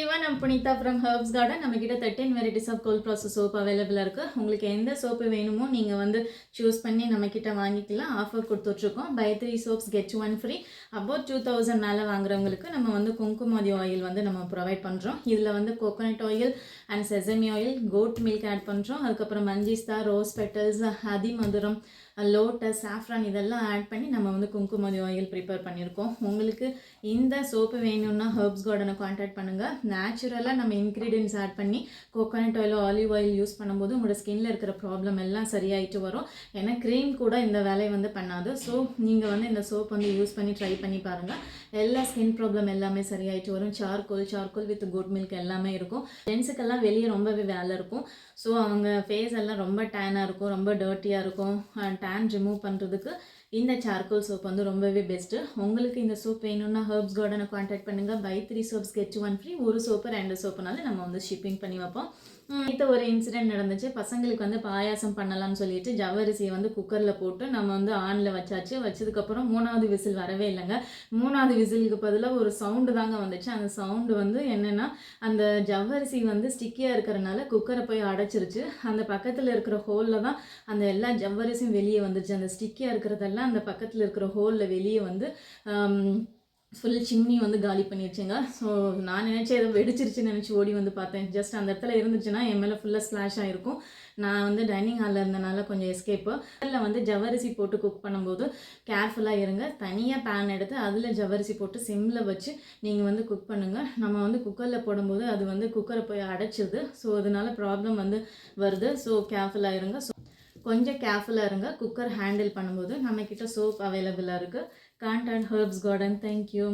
everyone, I'm Punitha from Herbs Garden. நம்ம கிட்ட 13 varieties of cold process soap available இருக்கு. உங்களுக்கு எந்த சோப்பு வேணுமோ நீங்க வந்து சூஸ் பண்ணி நம்ம கிட்ட வாங்கிக்கலாம். ஆஃபர் கொடுத்துட்ருக்கோம். Buy 3 soaps get 1 free. About 2000 மேலே வாங்குறவங்களுக்கு நம்ம வந்து குங்குமாதி ஆயில் வந்து நம்ம ப்ரொவைட் பண்ணுறோம். இதில் வந்து coconut oil and sesame oil, goat milk add பண்ணுறோம். அதுக்கப்புறம் மஞ்சிஸ்தா, ரோஸ் பெட்டல்ஸ், அதிமதுரம், லோட்டஸ், சாஃப்ரான் இதெல்லாம் ஆட் பண்ணி நம்ம வந்து குங்குமாதி ஆயில் ப்ரிப்பேர் பண்ணியிருக்கோம். உங்களுக்கு இந்த சோப்பு வேணும்னா ஹெர்ப்ஸ் கார்டனை காண்டாக்ட் பண்ணுங்கள். நேச்சுரலாக நம்ம இன்க்ரீடியன்ஸ் ஆட் பண்ணி coconut oil, olive oil use பண்ணும்போது உங்களோட ஸ்கின்ல இருக்கிற ப்ராப்ளம் எல்லாம் சரியாயிட்டு வரும். ஏன்னா க்ரீம் கூட இந்த வேலையை வந்து பண்ணாது. ஸோ நீங்கள் வந்து இந்த சோப் வந்து யூஸ் பண்ணி ட்ரை பண்ணி பாருங்கள். எல்லா ஸ்கின் ப்ராப்ளம் எல்லாமே சரியாயிட்டு வரும். சார்கோல் வித் குட் மில்க் எல்லாமே இருக்கும். ஜென்ஸுக்கெல்லாம் வெளியே ரொம்பவே வேலை இருக்கும். ஸோ அவங்க ஃபேஸ் எல்லாம் ரொம்ப டேனாக இருக்கும், ரொம்ப டர்ட்டியாக இருக்கும். டேன் ரிமூவ் பண்ணுறதுக்கு இந்த சார்கோல் சோப் வந்து ரொம்பவே பெஸ்ட்டு. உங்களுக்கு இந்த சோப் வேணும்னா ஹெர்ப்ஸ் கார்டனை காண்டாக்ட் பண்ணுங்கள். Buy 3 soaps get 1 free. ஒரு சோப்பு 2 சோப்புனால நம்ம வந்து ஷிப்பிங் பண்ணி வைப்போம். இது ஒரு இன்சிடென்ட் நடந்துச்சு. பசங்களுக்கு வந்து பாயாசம் பண்ணலாம்னு சொல்லிட்டு ஜவ்வரிசியை வந்து குக்கரில் போட்டு நம்ம வந்து ஆனில் வச்சாச்சு. வச்சதுக்கப்புறம் 3வது விசில் வரவே இல்லைங்க. 3வது விசிலுக்கு பதிலாக ஒரு சவுண்டு தாங்க வந்துச்சு. அந்த சவுண்டு வந்து என்னென்னா, அந்த ஜவ்வரிசி வந்து ஸ்டிக்கியாக இருக்கிறனால குக்கரை போய் அடைச்சிருச்சு. அந்த பக்கத்தில் இருக்கிற ஹோலில் தான் அந்த எல்லா ஜவ்வரிசியும் வெளியே வந்துச்சு. அந்த ஸ்டிக்கியாக இருக்கிறதெல்லாம் அந்த பக்கத்தில் இருக்கிற ஹோலில் வெளியே வந்து ஃபுல் சிம்னி வந்து காலி பண்ணிடுச்சுங்க. ஸோ நான் நினச்சேன் ஏதோ வெடிச்சிருச்சுன்னு நினச்சி ஓடி வந்து பார்த்தேன். ஜஸ்ட் அந்த இடத்துல இருந்துச்சுன்னா என் மேலே ஃபுல்லாக ஸ்ப்ளாஷ் ஆகிருக்கும். நான் வந்து டைனிங் ஹாலில் இருந்தனால கொஞ்சம் எஸ்கேப்பு. அதில் வந்து ஜவ்வரிசி போட்டு குக் பண்ணும்போது கேர்ஃபுல்லாக இருங்க. தனியாக பேன் எடுத்து அதில் ஜவ்வரிசி போட்டு சிம்மில் வச்சு நீங்கள் வந்து குக் பண்ணுங்கள். நம்ம வந்து குக்கரில் போடும்போது அது வந்து குக்கரை போய் அடைச்சிது. ஸோ அதனால ப்ராப்ளம் வந்து வருது. ஸோ கேர்ஃபுல்லாக இருங்க. ஸோ கொஞ்சம் கேர்ஃபுல்லாக இருங்க. குக்கர் ஹேண்டில் பண்ணும்போது நம்மக்கிட்ட சோப் அவைலபிளாக இருக்குது. Contact herbs garden. தேங்க்யூ.